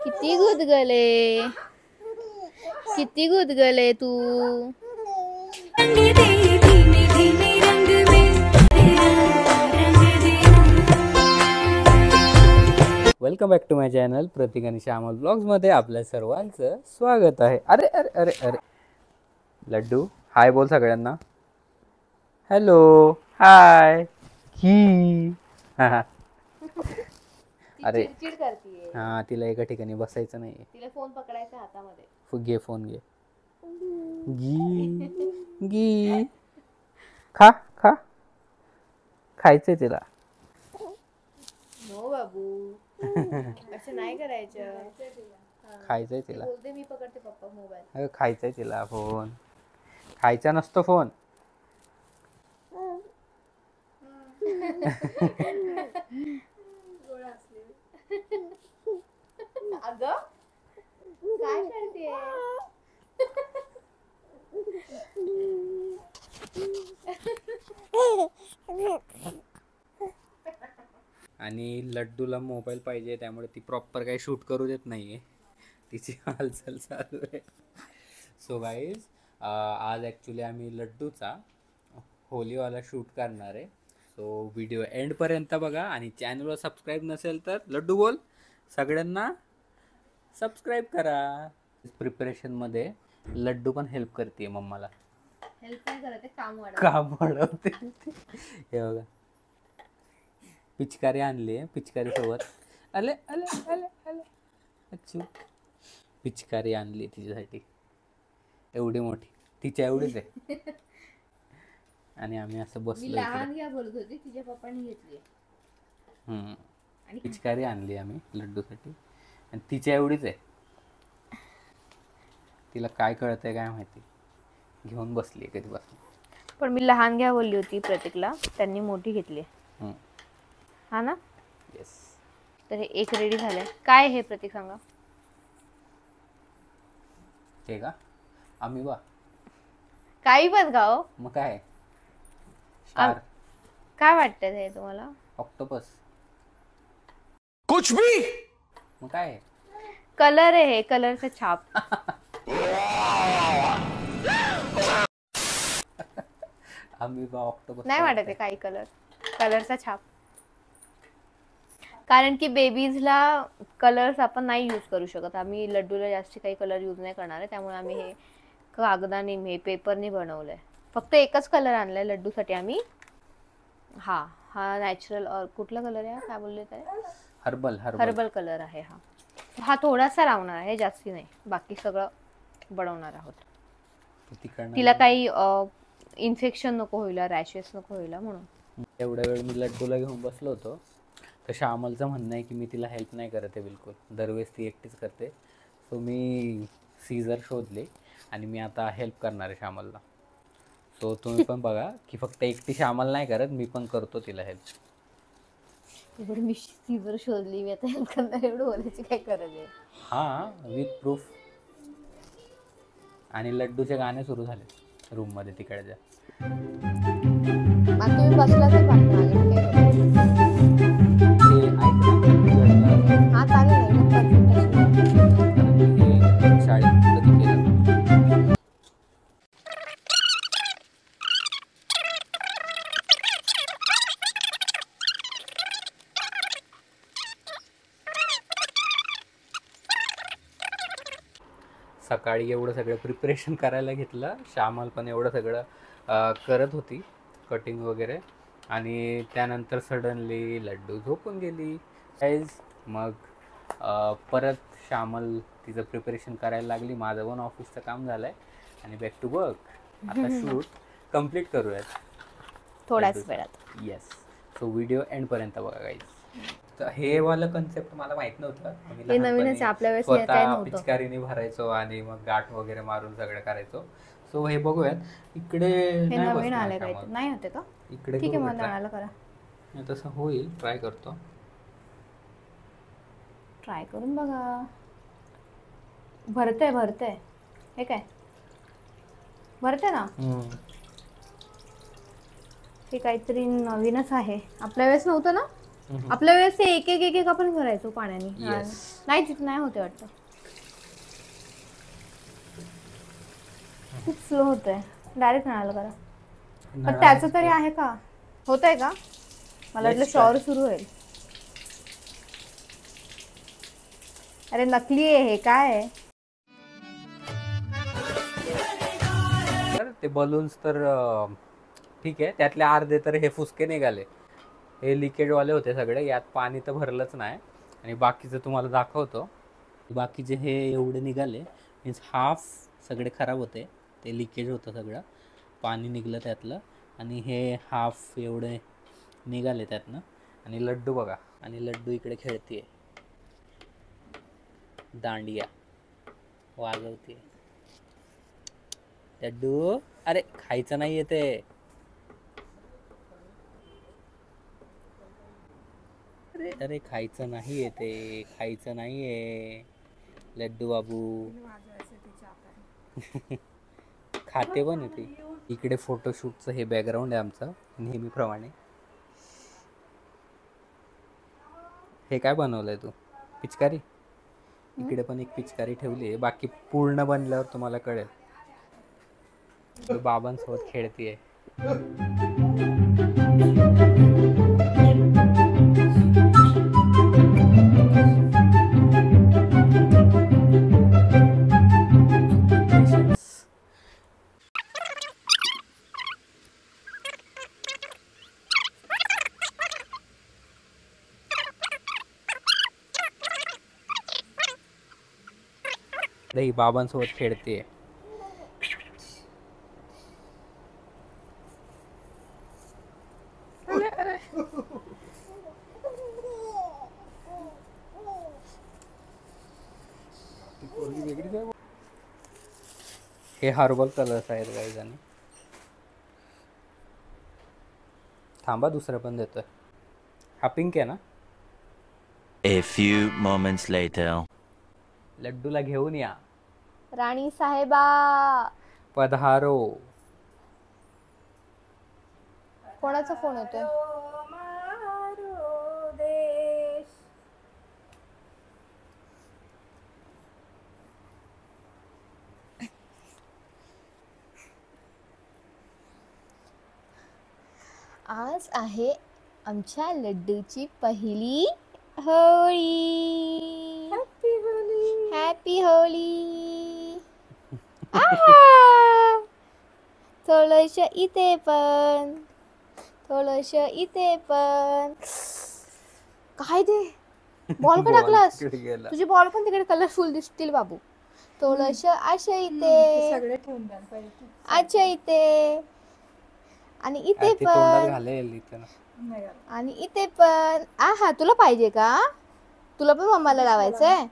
किती गुदगले, किती गुदगले तू. Welcome back to my channel Pratik आणि श्यामल ब्लॉग्समध्ये आपल्या सर्वांचं स्वागत आहे. अरे अरे अरे अरे लड्डू हाय बोल सगळ्यांना. हॅलो हाय की. अरे चिडचिड करतीये. हां तिला एका ठिकाणी बसायचं नाही. तिला फोन पकडायचा हातामध्ये. घे फोन घे. गी गी खा खा खायचंय तिला. नो बाबू असं नाही करायचं. खायचंय तिला. बोलते मी पकडते पप्पा मोबाईल. अगं खायचंय तिला फोन. खायचा नसतो फोन. अगं काय करतेय. आणि लड्डूला मोबाईल पाहिजे त्यामुळे ती प्रॉपर काही शूट करू देत नाही आहे. तिची हालचाल चालू आहे. सो गाईज आज ॲक्च्युली आम्ही लड्डूचा होलीवाला शूट करणार आहे. सो व्हिडिओ एंडपर्यंत बघा आणि चॅनलवर सबस्क्राईब नसेल तर लड्डू बोल सगळ्यांना सबस्क्राईब करा. प्रिपरेशनमध्ये लड्डू पण हेल्प करते मम्माला. हेल्प नाही करत, काम वाढवते. हे बघा पिचकारी आणली आहे. पिचकारी सोबत अले अले अले अले अच्छू पिचकारी आणली तिच्यासाठी एवढी मोठी. तिच्या एवढीच आहे. आणि आम्ही असं बसलो. लहान घ्या बोलत होती, तिच्या पप्पांनी घेतली. आणि पिचकारी आणली आम्ही लड्डूसाठी आणि तिच्या एवढीच आहे. तिला काय कळतंय काय माहिती. घेऊन बसली आहे कधीपासून. पण मी लहान घ्या बोलली होती प्रतीकला, त्यांनी मोठी घेतली. हा ना. येस. तर हे एक रेडी झालंय. काय हे प्रतीक सांगा. ते का आम्ही बा काही पण गाव. मग काय काय वाटतं हे तुम्हाला. ऑक्टोपस कुछ भी. मग काय कलर आहे हे, कलरचा छाप. आम्ही बा ऑक्टोपस नाही वाटत आहे काही कलरचा छाप. कारण की बेबीजला कलर्स आपण नाही यूज करू शकत. आम्ही लड्डूला जास्त काही कलर यूज नाही करणार आहे. त्यामुळे आम्ही हे कागदाने हे पेपरने बनवलंय. फक्त एकच कलर आणलाय लड्डूसाठी आम्ही. हा नॅचरल कुठला कलर आहे काय बोलले ते. हर्बल कलर आहे हा. हा थोडासा लावणार आहे, जास्ती नाही. बाकी सगळं बनवणार आहोत. तिला काही इन्फेक्शन नको व्हायला, रॅशेस नको व्हायला म्हणून. एवढ्या वेळ मी लड्डूला घेऊन बसलो होतो. तर श्यामलचं म्हणणं आहे की मी तिला हेल्प नाही करत आहे बिलकुल. दरवेळेस ती एकटीच करते. सो मी सीझर शोधले आणि मी आता हेल्प करणार आहे श्यामलला. सो तुम्ही पण बघा की फक्त एकटी श्यामल नाही करत, मी पण करतो तिला हेल्प. एवढं मी सीझर शोधली, मी आता हेल्प करणार एवढं बोलायची काय गरज आहे. हां विथ प्रूफ. आणि लड्डूचे गाणे सुरू झाले रूममध्ये तिकडच्या. तुम्ही बसला तर हा चालेल. शाळेत कधी केलं. सकाळी एवढं सगळं प्रिपरेशन करायला घेतलं. श्यामल पण एवढं सगळं करत होती कटिंग वगैरे. आणि त्यानंतर सडनली लड्डू झोपून गेली गाईज. मग परत श्यामल तिचं प्रिपरेशन करायला लागली. माझं पण ऑफिसचं काम झालं आहे आणि बॅक टू वर्क. आता शूट कम्प्लीट करूयात थोड्याच वेळात. येस. सो व्हिडिओ एंडपर्यंत बघा गाईज. तर हे वालं कन्सेप्ट मला माहित नव्हतं. हे नवीनच आपल्या वेळेस पिचकारीने भरायचो आणि मग गाठ वगैरे मारून सगळं करायचो. सो हे बघूयात. इकडे नवीन आले काय नाही होते का. इकडे ठीक आहे मला आणायला करा. तसं होईल. ट्राय करतो. ट्राय करून बघा. भरतंय हे काय भरते ना. हे काहीतरी नवीनच आहे. आपल्या वेळेस नव्हतं ना. आपल्या वेळेस एक एक आपण भरायचो पाण्याने. नाही तिथे नाही होते वाटतं, खूप स्लो होतंय. डायरेक्ट नळाला करा. पण त्याचं तरी आहे का, होतंय का? मला वाटलं शॉवर सुरू होईल. अरे नकली आहे हे, काय आहे? ते बलून्स तर ठीक आहे, त्यातले अर्धे तर हे फुसके निघाले, हे लिकेज वाले होते सगळे, यात पाणी तर भरलंच नाही. आणि बाकीचं तुम्हाला दाखवतो. बाकीचे हे एवढे निघाले, मीन्स हाफ सगळे खराब होते, ते लिकेज होतं सगळं, पाणी निघलं त्यातलं. आणि हे हाफ एवढे निघाले त्यातनं. आणि लड्डू बघा, आणि लड्डू इकडे खेळतीये, दांडिया वाजवते. लड्डू, अरे खायचं नाही येते. अरे अरे खायचं नाही येते, खायचं नाहीये लड्डू बाबू. खाते पण येते. इकडे फोटोशूटचं हे बॅकग्राऊंड आहे आमचं नेहमीप्रमाणे. हे काय बनवलंय तू? पिचकारी. इकडे पण एक पिचकारी ठेवली आहे, बाकी पूर्ण बनल्यावर तुम्हाला कळेल. बाबांसोबत खेळतीये. ही बाबांसोबत खेळतीये. हे हर्बल कलर्स आहेत काही जणी. थांबा दुसरं पण देतोय. हा पिंक आहे ना. A few moments later. लड्डूला घेऊन या. राणी साहेबा पधारो. कोणाचा फोन होतोय? आज आहे आमच्या लड्डूची पहिली होळी. हॅपी होळी. थोडस इथे पण, थोडस इथे पण. काय ते बॉल का टाकलास? तुझे बॉल पण तिकडे कलरफुल दिसतील बाबू. थोडस अशा इथे, सगळे ठेवून द्या पाहिजे. अच्छा इथे, आणि इथे पण, नाही घालत. आणि इथे पण. आहा तुला पाहिजे का? तुला पण मम्माला लावायचंय?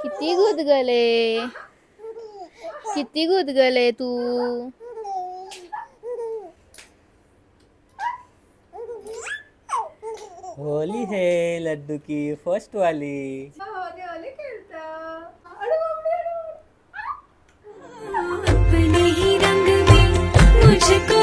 किती गुदगले, किती गुदगले तू. होली है लड्डू की फर्स्ट वाली. अपने ही रंग में मुझको